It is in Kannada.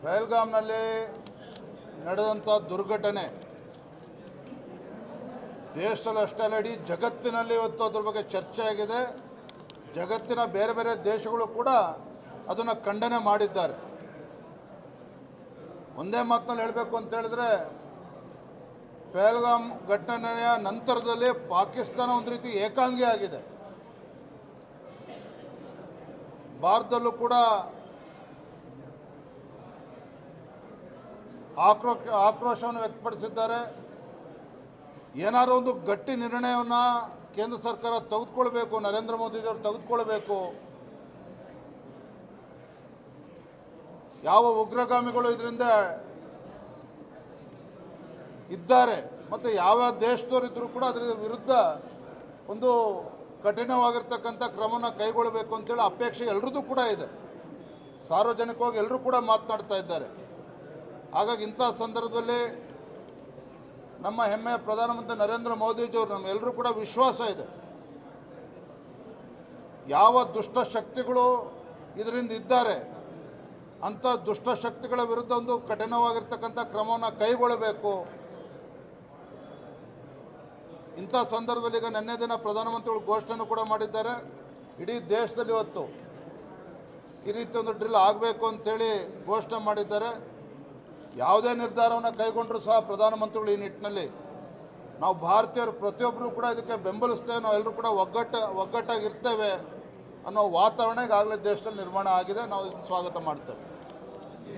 ಪಹಲ್ಗಾಮ್ನಲ್ಲಿ ನಡೆದಂಥ ದುರ್ಘಟನೆ ದೇಶದಲ್ಲಿ ಅಷ್ಟೇ ಅಲ್ಲ, ಇಡೀ ಜಗತ್ತಿನಲ್ಲಿ ಇವತ್ತು ಅದ್ರ ಬಗ್ಗೆ ಚರ್ಚೆ ಆಗಿದೆ. ಜಗತ್ತಿನ ಬೇರೆ ಬೇರೆ ದೇಶಗಳು ಕೂಡ ಅದನ್ನು ಖಂಡನೆ ಮಾಡಿದ್ದಾರೆ. ಒಂದೇ ಮಾತಿನಲ್ಲಿ ಹೇಳಬೇಕು ಅಂತ ಹೇಳಿದ್ರೆ, ಪಹಲ್ಗಾಮ್ ಘಟನೆಯ ನಂತರದಲ್ಲಿ ಪಾಕಿಸ್ತಾನ ಒಂದು ರೀತಿ ಏಕಾಂಗಿ ಆಗಿದೆ. ಭಾರತದಲ್ಲೂ ಕೂಡ ಆಕ್ರೋಶವನ್ನು ವ್ಯಕ್ತಪಡಿಸಿದ್ದಾರೆ. ಏನಾದರೂ ಒಂದು ಗಟ್ಟಿ ನಿರ್ಣಯವನ್ನು ಕೇಂದ್ರ ಸರ್ಕಾರ ತೆಗೆದುಕೊಳ್ಬೇಕು, ನರೇಂದ್ರ ಮೋದಿಯವರು ತೆಗೆದುಕೊಳ್ಬೇಕು. ಯಾವ ಉಗ್ರಗಾಮಿಗಳು ಇದರಿಂದ ಇದ್ದಾರೆ ಮತ್ತು ಯಾವ ದೇಶದವರು ಇದ್ದರೂ ಕೂಡ ಅದರ ವಿರುದ್ಧ ಒಂದು ಕಠಿಣವಾಗಿರ್ತಕ್ಕಂಥ ಕ್ರಮವನ್ನು ಕೈಗೊಳ್ಳಬೇಕು ಅಂತೇಳಿ ಅಪೇಕ್ಷೆ ಎಲ್ಲರದ್ದು ಕೂಡ ಇದೆ. ಸಾರ್ವಜನಿಕವಾಗಿ ಎಲ್ಲರೂ ಕೂಡ ಮಾತನಾಡ್ತಾ ಇದ್ದಾರೆ. ಹಾಗಾಗಿ ಇಂಥ ಸಂದರ್ಭದಲ್ಲಿ ನಮ್ಮ ಹೆಮ್ಮೆಯ ಪ್ರಧಾನಮಂತ್ರಿ ನರೇಂದ್ರ ಮೋದಿಜಿಯವರು ನಮ್ಮೆಲ್ಲರೂ ಕೂಡ ವಿಶ್ವಾಸ ಇದೆ, ಯಾವ ದುಷ್ಟಶಕ್ತಿಗಳು ಇದರಿಂದ ಇದ್ದಾರೆ ಅಂಥ ದುಷ್ಟಶಕ್ತಿಗಳ ವಿರುದ್ಧ ಒಂದು ಕಠಿಣವಾಗಿರ್ತಕ್ಕಂಥ ಕ್ರಮವನ್ನು ಕೈಗೊಳ್ಳಬೇಕು. ಇಂಥ ಸಂದರ್ಭದಲ್ಲಿ ಈಗ ನಿನ್ನೆ ದಿನ ಪ್ರಧಾನಮಂತ್ರಿಗಳು ಘೋಷಣೆಯನ್ನು ಕೂಡ ಮಾಡಿದ್ದಾರೆ. ಇಡೀ ದೇಶದಲ್ಲಿ ಇವತ್ತು ಈ ರೀತಿ ಒಂದು ಡ್ರಿಲ್ ಆಗಬೇಕು ಅಂತೇಳಿ ಘೋಷಣೆ ಮಾಡಿದ್ದಾರೆ. ಯಾವುದೇ ನಿರ್ಧಾರವನ್ನು ಕೈಗೊಂಡರೂ ಸಹ ಪ್ರಧಾನಮಂತ್ರಿಗಳು ಈ ನಿಟ್ಟಿನಲ್ಲಿ ನಾವು ಭಾರತೀಯರು ಪ್ರತಿಯೊಬ್ಬರು ಕೂಡ ಇದಕ್ಕೆ ಬೆಂಬಲಿಸ್ತೇವೆ, ನಾವು ಎಲ್ಲರೂ ಕೂಡ ಒಗ್ಗಟ್ಟಾಗಿರ್ತೇವೆ ಅನ್ನೋ ವಾತಾವರಣ ಈಗಾಗಲೇ ದೇಶದಲ್ಲಿ ನಿರ್ಮಾಣ ಆಗಿದೆ. ನಾವು ಸ್ವಾಗತ ಮಾಡ್ತೇವೆ.